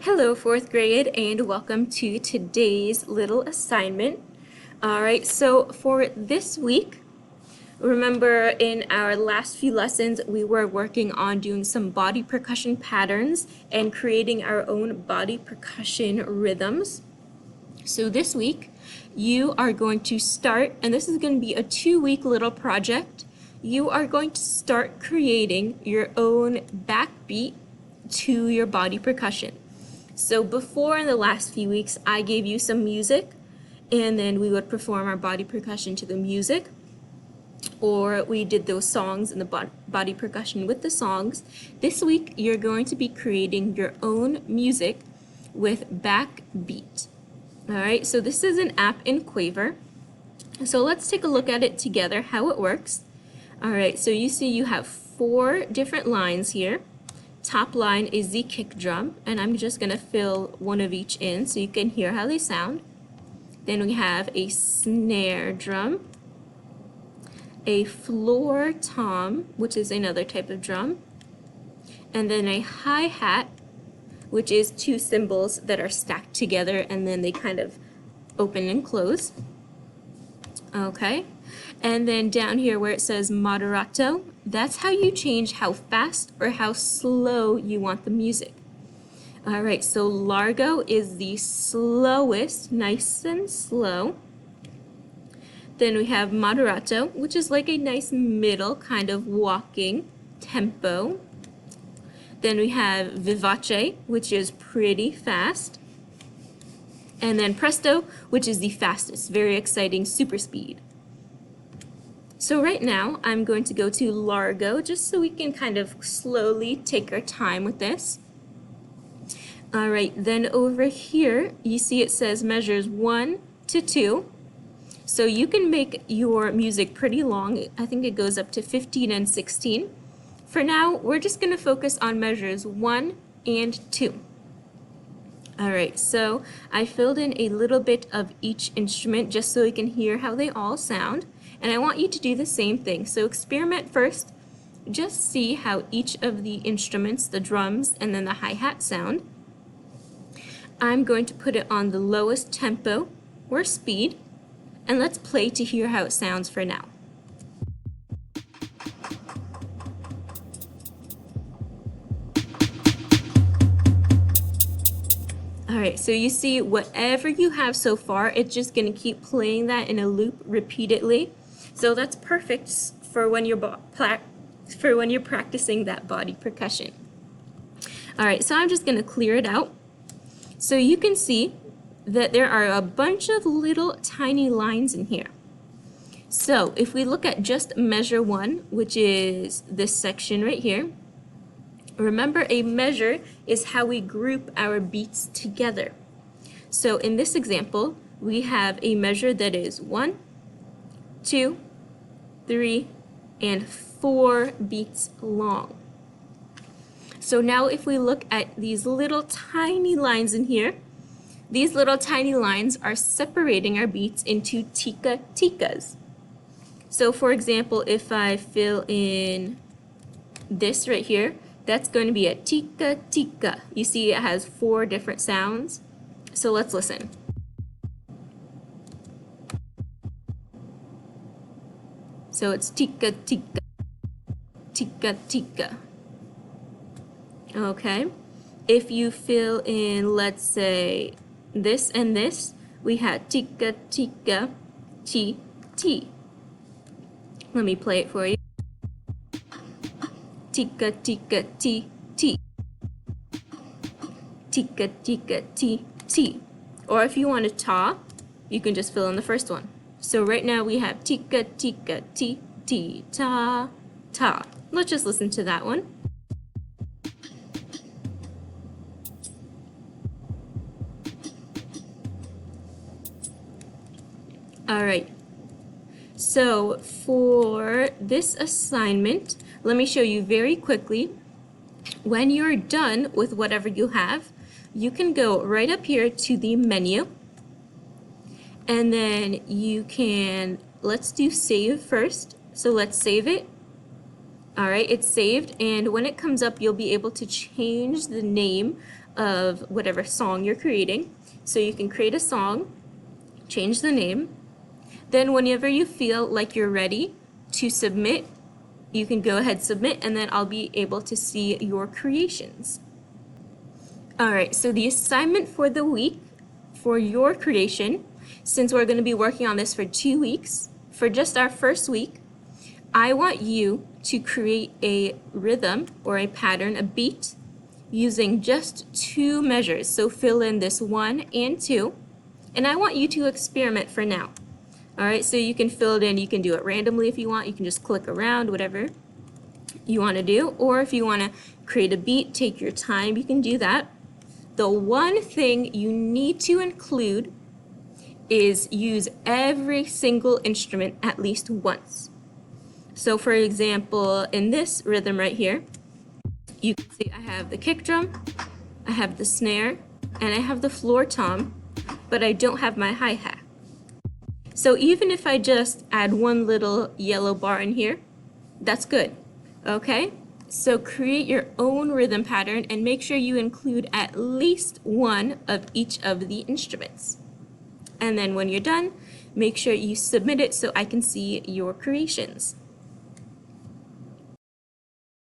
Hello, fourth grade, and welcome to today's little assignment. All right, so for this week, remember in our last few lessons, we were working on doing some body percussion patterns and creating our own body percussion rhythms. So this week, you are going to start, and this is going to be a 2-week little project. You are going to start creating your own backbeat to your body percussion. So before, in the last few weeks, I gave you some music and then we would perform our body percussion to the music, or we did those songs and the body percussion with the songs. This week you're going to be creating your own music with backbeat. Alright, so this is an app in Quaver. So let's take a look at it together, how it works. Alright, so you see you have 4 different lines here. Top line is the kick drum, and I'm just going to fill one of each in so you can hear how they sound. Then we have a snare drum, a floor tom, which is another type of drum, and then a hi-hat, which is 2 cymbals that are stacked together and then they kind of open and close. Okay, and then down here where it says moderato, that's how you change how fast or how slow you want the music. Alright, so largo is the slowest, nice and slow. Then we have moderato, which is like a nice middle kind of walking tempo. Then we have vivace, which is pretty fast. And then presto, which is the fastest, very exciting, super speed. So right now, I'm going to go to largo just so we can kind of slowly take our time with this. Alright, then over here, you see it says measures 1 to 2. So you can make your music pretty long. I think it goes up to 15 and 16. For now, we're just going to focus on measures 1 and 2. Alright, so I filled in a little bit of each instrument just so we can hear how they all sound. And I want you to do the same thing. So experiment first. Just see how each of the instruments, the drums and then the hi-hat sound. I'm going to put it on the lowest tempo or speed. And let's play to hear how it sounds for now. Alright, so you see whatever you have so far, it's just going to keep playing that in a loop repeatedly. So that's perfect for when you're practicing that body percussion. Alright, so I'm just going to clear it out. So you can see that there are a bunch of little tiny lines in here. So if we look at just measure 1, which is this section right here, remember a measure is how we group our beats together. So in this example, we have a measure that is 1, 2, 3, and 4 beats long. So now if we look at these little tiny lines in here, these little tiny lines are separating our beats into tika-tikas. So for example, if I fill in this right here, that's going to be a tika-tika. You see it has 4 different sounds. So let's listen. So it's tika-tika, tika-tika. Okay. If you fill in, let's say, this and this, we had tika-tika, ti-ti. Let me play it for you. Tika-tika, ti-ti. Tika-tika, ti-ti. Or if you want to ta, you can just fill in the first one. So right now we have tika-tika, ti-ti, ta, ta. Let's just listen to that one. Alright, so for this assignment, let me show you very quickly. When you're done with whatever you have, you can go right up here to the menu, and then you can, let's do save first. So let's save it. Alright, it's saved, and when it comes up, you'll be able to change the name of whatever song you're creating. So you can create a song, change the name, then whenever you feel like you're ready to submit, you can go ahead, submit, and then I'll be able to see your creations. All right, so the assignment for the week for your creation, since we're going to be working on this for 2 weeks, for just our first week, I want you to create a rhythm or a pattern, a beat, using just 2 measures. So fill in this 1 and 2, and I want you to experiment for now. All right, so you can fill it in, you can do it randomly if you want, you can just click around, whatever you want to do, or if you want to create a beat, take your time, you can do that. The one thing you need to include is use every single instrument at least once. So for example, in this rhythm right here, you can see I have the kick drum, I have the snare, and I have the floor tom, but I don't have my hi-hat. So even if I just add one little yellow bar in here, that's good, okay? So create your own rhythm pattern and make sure you include at least one of each of the instruments. And then when you're done, make sure you submit it so I can see your creations.